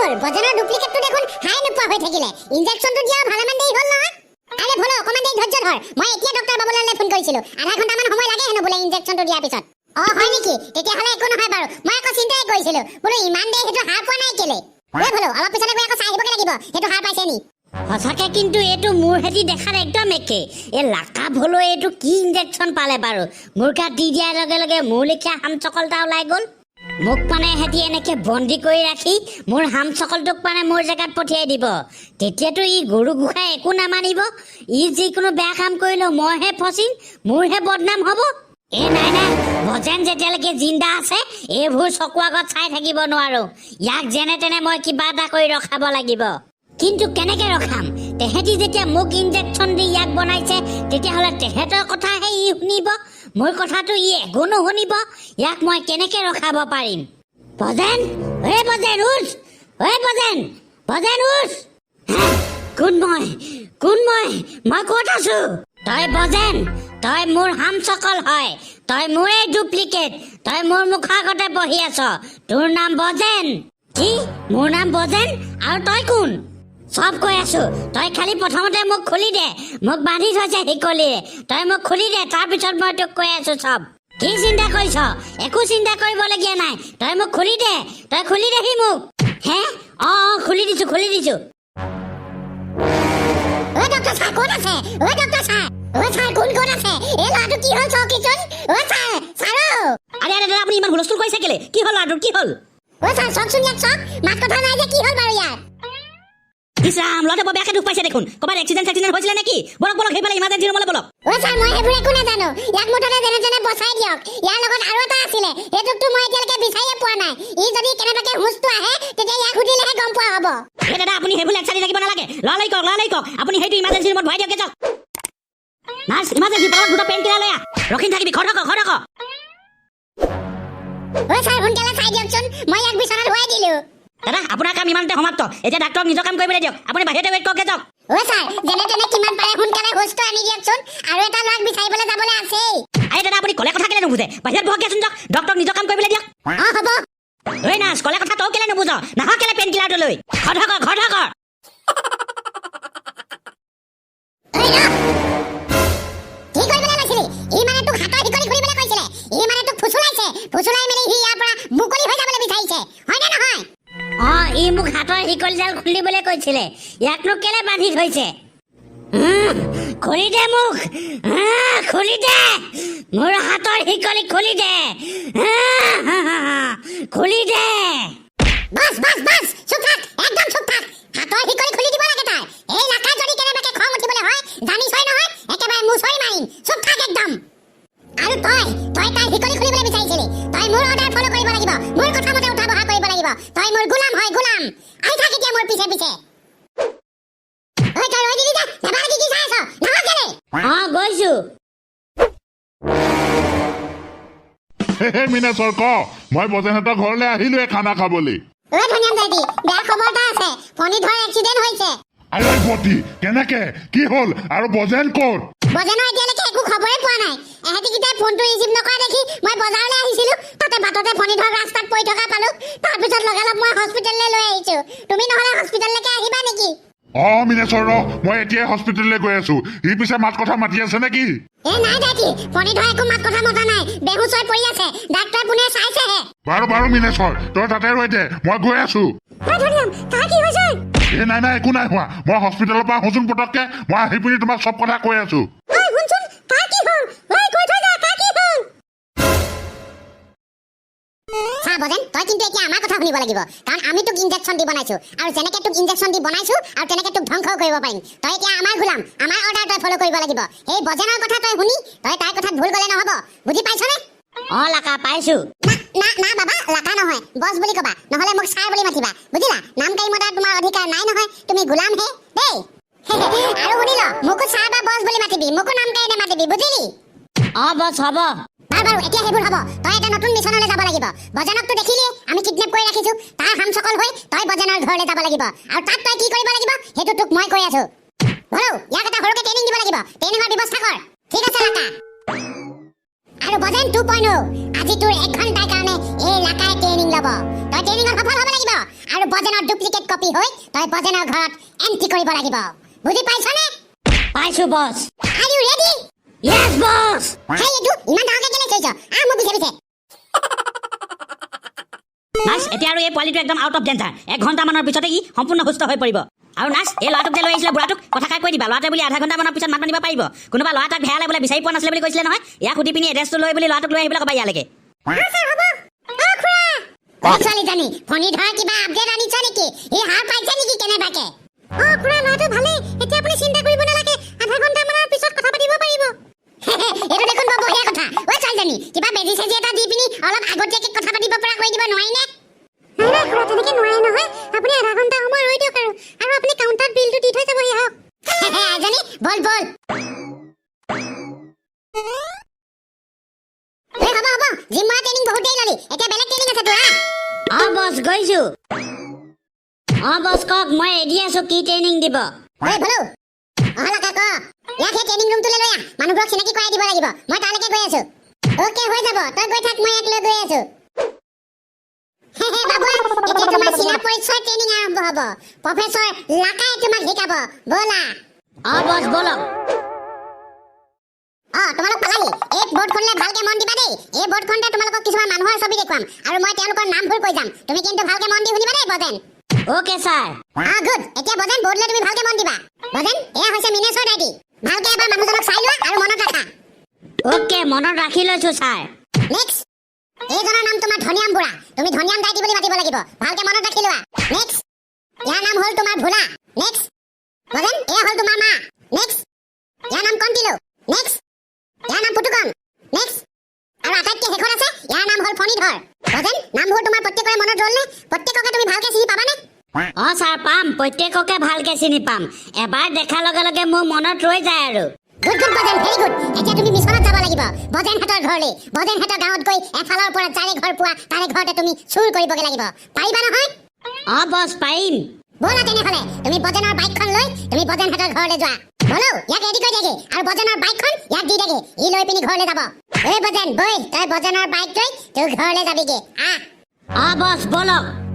হ'ল বজনৰ ডুপ্লিকেটটো দেখোন হাই নোপোৱা হৈ থাকিলে ইনজেকচনটো দিয়া ভালেমান দেৰি হ'ল নহয় আৰে ভলো অকমান দেৰি ধৈৰ্য ধৰ মই এতিয়া ডক্টৰ বাবুলালে ফোন কৰিছিলো আধা ঘণ্টামান সময় লাগে হেনো বোলে ইনজেকচনটো দিয়াৰ পিছত হয় নেকি তেতিয়াহ'লে একো নহয় বাৰু মই আকৌ চিন্তাই কৰিছিলো বোলো ইমান দেৰি সেইটো হাৰ পোৱা নাই কেলে ভলো অলপ পিছতে গৈ আকৌ চাই আহিবগে লাগিব সেইটো হাৰ পাইছে নি সঁচাকে কিন্তু এইটো মোৰ হেতি দেখাত একদম একে এই লাকা ভলো এইটো কি ইনজেকচন পালে বাৰু মোৰ গাত দি দিয়াৰ লগে লগে মোৰ লেখীয়া হামচকলটা ওলাই গ'ল মোক মানে হেতি এনেকে বন্দী কৰি ৰাখি মোৰ হামচকলটোক মানে মোৰ জেগাত পঠিয়াই দিব তেতিয়াতো ই গৰু গোখাই একো নামানিব ই যিকোনো বেয়া কাম কৰিলেও মইহে ফচিম মোৰহে বদনাম হ'ব নাই ভজেন যেতিয়ালৈকে জিন্দা আছে এইবোৰ চকু আগত চাই থাকিব নোৱাৰো ইয়াক যেনে তেনে মই কিবা এটা কৰি ৰখাব লাগিব কিন্তু কেনেকে ৰখাম তেহেঁতি যেতিয়া মোক ইনজেকচন দি ইয়াক বনাইছে তেতিয়াহ'লে তেহেঁতৰ কথাহে ই শুনিব মোৰ কথাটো ই একো নুশুনিব ইয়াক মই কেনেকে ৰখাব পাৰিম ভজেন উঠ ভজেন উঠ কোন মই ক'ত আছো তই ভজেন তই মোৰ হামচকল হয় তই মোৰে ডুপ্লিকেট তই মোৰ মুখৰ আগতে বহি আছ তোৰ নাম ভজেন কি মোৰ নাম ভজেন আৰু তই কোন সব কৈ আছো তই খালি প্ৰথমতে মোক খুলি দে মোক বান্ধি থৈছে শিকলিৰে তই মোক খুলি দে তাৰপিছত মই তোক কৈ আছো সব কি চিন্তা কৰিছ একো চিন্তা কৰিবলগীয়া নাই তই মোক খুলি দেহি মোক হে খুলি দিছো ও ডক্টৰ ছাৰ কোন আছে ও ডক্টৰ ছাৰ কোন আছে এই ল'ৰাটো কি হ'ল চকিচোন ছাৰ আৰে দাদা আপনি ইমান হুলস্থুল কৰিছে কেলে কি হ'ল ল'ৰাটোৰ কি হ'ল ছাৰ চকচোন ইয়াক চক মাত কথা নাই যে কি হ'ল বাৰু ইয়াৰ ইছৰাম ল'ৰাটো বৰ বেয়াকে দুখ পাইছে দেখোন ক'ৰবাত এক্সিডেণ্ট হৈছিলে নেকি বলক সেইফালে ইমাৰ্জেঞ্চি ৰুমলৈ বলক ছাৰ মই সেইবোৰ একো নাজানো ইয়াক মুঠতে যেনে তেনে বচাই দিয়ক ইয়াৰ লগত আৰু এটা আছিলে সেইটোকতো মই এতিয়ালৈকে বিচাৰিয়ে পোৱা নাই ই যদি কেনেবাকে হুঁচটো আহে তেতিয়া ইয়াক সুধিলেহে গম পোৱা হ'ব এই দাদা আপুনি সেইবোৰ লেকচাৰ দি থাকিব নালাগে লৰাই কওক আপুনি সেইটো ইমাৰ্জেঞ্চি ৰুমত ভৰাই দিয়ক যাওক নাৰ্ছ ইমাৰ্জেঞ্চি পাৰত দুটা পেইন কিলাৰ লৈ আহ ৰখি থাকিবি খৰ থাক ছাৰ সোনকালে চাই দিয়কচোন মই ইয়াক বিচনাত শুৱাই দিলো দাদা আপোনাৰ কাম ইমানতে সমাপ্ত এতিয়া ডাক্তৰক নিজৰ কাম কৰিবলৈ দিয়ক আপুনি বাহিৰতে ৱেইট কৰক যাওক ছাৰ যেনে তেনে কিমান পাৰে সোনকালে হুঁচটো আনি দিয়কচোন আৰু এটা ল'ৰাক বিচাৰিবলৈ যাবলৈ আছেই এই দাদা আপুনি ক'লে কথা কেলে নুবুজে বাহিৰত বহকচোন যাওক ডক্তৰক নিজৰ কাম কৰিবলৈ দিয়ক হ'ব ঐ নাৰ্ছ ক'লে কথা তই কেলে নুবুজ নাহ কেলে পেইন কিলাৰটো লৈ খৰ থাক কি কৰিবলৈ লৈছিলি ই মানে তোক হাতৰ হিকলি খুলিবলৈ কৈছিলে ই মানে তোক ফুচুলাই মেলি সি ইয়াৰ পৰা মুকলি হৈ যাবলৈ বিচাৰিছে হয়নে নহয় ই মোক হাতৰ হিকলিডাল খুলিবলৈ কৈছিলে ইয়াকনো কেলে বান্ধি থৈছে খুলি দে মোক খুলি দে মোৰ হাতৰ হিকলি খুলি দে বাস চুপ থাক একদম চুপ থাক হাতৰ হিকলি খুলি দিব লাগে তাই এই লাকা যদি কেনেবাকে খং উঠিবলৈ হয় জানিছই নহয় একেবাৰে মুছৰি মাৰিম চুপ থাক একদম আৰু তই তাই হিকলি খুলিবলৈ বিচাৰিছিলি তই মোৰ অৰ্ডাৰ ফলো কৰিব লাগিব মোৰ কথা মতে উঠা বহা কৰিব লাগিব তই মোৰ গোলাম আহি থাক এতিয়া মোৰ পিছে ঐ তই ৰৈ দিলি যে এবাৰ কি চাই আছ নাহ কেলে গৈছো হে মিনেশ্বৰ ক মই বজেনহঁতৰ ঘৰলৈ আহিলোৱে খানা খাবলৈ ঐ ধনিয়াম দাদি বেয়া খবৰ এটা আছে ফণীধৰ এক্সিডেণ্ট হৈছে আৰে পতি কেনেকে কি হ'ল আৰু বজেন ক'ত বজেনৰ এতিয়ালৈকে একো খবৰে পোৱা নাই এহেঁতিকেইটাই ফোনটো ৰিচিভ নকৰা দেখি মই বজাৰলৈ আহিছিলো তাতে বাটতে ফণীধৰ ৰাস্তাত পৰি থকা পালো তাৰপিছত লগালগ মই হস্পিটেললৈ লৈ আহিছো তুমি নহ'লে হস্পিটেললৈকে আহিবা নেকি মিনেশ্বৰ মই এতিয়াই হস্পিটেললৈ গৈ আছো ই পিছে মাত কথা মাতি আছে নেকি নাই দাদি ফণীধৰ একো মাত কথা মতা নাই বেহুচ হৈ পৰি আছে ডাক্তৰ পোনে চাইছেহে বাৰু মিনেশ্বৰ তই তাতে ৰৈ দে মই গৈ আছো ধনিয়াম তাৰ কি হৈছে নাই একো নাই হোৱা মই হস্পিটেলৰ পৰা আহোচোন পটককে মই আহি পিনি তোমাক চব কথা কৈ আছো শুনচোন তাৰ কি হ'ল কৈ থৈ যা তাৰ কি হ'ল বজেন তই কিন্তু এতিয়া আমাৰ কথা শুনিব লাগিব কাৰণ আমি তোক ইনজেকচন দি বনাইছো আৰু যেনেকে তোক ইনজেকচন দি বনাইছো আৰু তেনেকে তোক ধ্বংস কৰিব পাৰিম তই এতিয়া আমাৰ গোলাম আমাৰ অৰ্ডাৰ তই ফলো কৰিব লাগিব এই বজেনৰ কথা তই শুনি তই তাৰ কথাত ভুল গ'লে নহ'ব বুজি পাইছনে লাকা পাইছো না বাবা লাকা নহয় বছ বুলি কবা নহ'লে মোক ছাৰ বুলি মাতিবা বুজিলা নাম কাৰি মতাৰ তোমাৰ অধিকাৰ নাই নহয় তুমি গোলাম হে দেই আৰু শুনিল মোকো ছাৰ বা বছ বুলি মাতিবি মোকো নাম কাৰি নেমাতিবি বুজিলি বছ হ'ব বাৰু এতিয়া সেইবোৰ হ'ব তই এটা নতুন মিছনলৈ যাব লাগিব বজেনকতো দেখিলি আমি কিডনেপ কৰি ৰাখিছো তাৰ হামচকল হৈ তই বজেনৰ ঘৰলৈ যাব লাগিব আৰু তাত তই কি কৰিব লাগিব সেইটো তোক মই কৈ আছো ভলো ইয়াক এটা সৰুকে ট্ৰেইনিং দিব লাগিব ট্ৰেইনিঙৰ ব্যৱস্থা কৰ ঠিক আছে লাকা আৰু বজেন 2.0 আজি তোৰ 1 ঘণ্টাৰ কাৰণে এই লাকাই ট্ৰেইনিং ল'ব তই ট্ৰেইনিঙত সফল হ'ব লাগিব আৰু বজেনৰ ডুপ্লিকেট কপি হৈ তই বজেনৰ ঘৰত এন্ট্ৰি কৰিব লাগিব বুজি পাইছনে পাইছো বছ আৰ ইউ ৰেডি ইয়েছ বছ হেই এটো ইমান ডাঙৰকে কেলে কৈছ মই বুজি পাইছে নাৰ্ছ এতিয়া আৰু এই পোৱালিটো একদম আউট অফ ডেঞ্জাৰ 1 ঘণ্টামানৰ পিছতে ই সম্পূৰ্ণ সুস্থ হৈ পৰিব আৰু নাৰ্ছ এই ল'ৰাটোক যে লৈ আহিছিলে বুঢ়াটোক কথাষাৰ কৈ দিবা ল'ৰাটোৱে বুলি আধা ঘণ্টামানৰ পিছত মাত মাতিব পাৰিব কোনোবা ল'ৰা তাক ভেয়ালে বোলে বিচাৰি পোৱা নাছিলে বুলি কৈছিলে নহয় ইয়াক সুধি পিনি এড্ৰেছটো লৈ বুলি ল'ৰাটোক লৈ আহিবলৈ ক'বা ইয়ালৈকে ছোৱালীজনী ফণী ধৰা কিবা আপডেট আনিছ নেকি ই হাৰ পাইছে নেকি কেনেবাকে খুৰা ল'ৰাটো ভালেই এতিয়া আপুনি চিন্তা কৰিব নালাগে আধা ঘণ্টামানৰ পিছত কথা পাতিব পাৰিব এইটো দেখোন বৰ বঢ়িয়া কথা ছোৱালীজনী কিবা বেজি চেজি এটা দি পিনি অলপ আগতীয়াকে কথা পাতিব পৰা কৰি দিব নোৱাৰি নে নাই খুৰা তেনেকে নোৱাৰে নহয় আপুনি আধা ঘণ্টা সময় ৰৈ দিয়ক আৰু আপুনি কাউণ্টাৰত বিলটো দি থৈ যাবহি আহক এজনী বল বল হ'ব জিম মাৰা ট্ৰেইনিং বহুত দেৰি ল'লি এতিয়া বেলেগ ট্ৰেইনিং আছে তোৰ বছ গৈছো বছ কওক মই ৰেডি আছো কি ট্ৰেইনিং দিব ভলো অহলাকা ক ইয়াক সেই ট্ৰেইনিং ৰুমটোলৈ লৈ আহ মানুহবোৰক চিনাকি কৰাই দিব লাগিব মই তালৈকে গৈ আছো ওকে হৈ যাব তই গৈ থাক মই ইয়াক লৈ গৈ আছো বাবু এতিয়া তোমাৰ চিনা পৰিচয় ট্ৰেইনিং আৰম্ভ হ'ব প্ৰফেসৰ লাকাই তোমাক শিকাব বলা বছ বলক তোমালোক পালাহি এই বৰ্ডখনলে ভালকে মন দিবা দেই এই বৰ্ডখনতে তোমালোকক কিছুমান মানুহৰ ছবি দেখুৱাম আৰু মই তেওঁলোকৰ নামবোৰ কৈ যাম তুমি কিন্তু ভালকে মন দি শুনিবা দেই বজেন ওকে ছাৰ গুড এতিয়া বজেন বৰ্ডলে তুমি ভালকে মন দিবা বজেন এয়া হৈছে মিনেছৰ ডাইৰী ভালকে এবাৰ মানুহজনক চাই লোৱা আৰু মনত ৰাখা ওকে মনত ৰাখি লৈছো ছাৰ নেক্সট এইজনৰ নাম তোমাৰ ধনিয়াম বুঢ়া তুমি ধনিয়াম ডাইৰী বুলি মাতিব লাগিব ভালকে মনত ৰাখি লোৱা নেক্সট ইয়াৰ নাম হ'ল তোমাৰ ভোলা নেক্সট বজেন এয়া হ'ল তোমাৰ মা নেক্সট ইয়াৰ নাম কণ্টিলো নেক্সট ইয়াৰ নাম পুতুকন নেক্সট আৰু আটাইতকৈ শেষত আছে ইয়াৰ নাম হ'ল ফণীধৰ বজেন নামবোৰ তোমাৰ প্ৰত্যেকৰে মনত ৰ'ল নে প্ৰত্যেককে তুমি ভালকে চিনি পাবানে ছাৰ পাম প্ৰত্যেককে ভালকে চিনি পাম এবাৰ দেখাৰ লগে লগে মোৰ মনত ৰৈ যায় আৰু গুড বজেন ভেৰি গুড এতিয়া তুমি মিছনত যাব লাগিব বজেনহঁতৰ ঘৰলৈ বজেনহঁতৰ গাঁৱত গৈ এফালৰ পৰা যাৰে ঘৰ পোৱা তাৰে ঘৰতে তুমি চুৰ কৰিবগে লাগিব পাৰিবা নহয় বছ পাৰিম ব'লা তেনেহ'লে তুমি বজেনৰ বাইকখন লৈ তুমি বজেনহঁতৰ ঘৰলৈ যোৱা বলো ইয়াক ৰেডি কৰি দেগে আৰু বজেনৰ বাইকখন ইয়াক দি দেগে ই লৈ পিনি ঘৰলৈ যাব এই বজেন বৈ তই বজেনৰ বাইক লৈ তোৰ ঘৰলৈ যাবিগে বছ বলক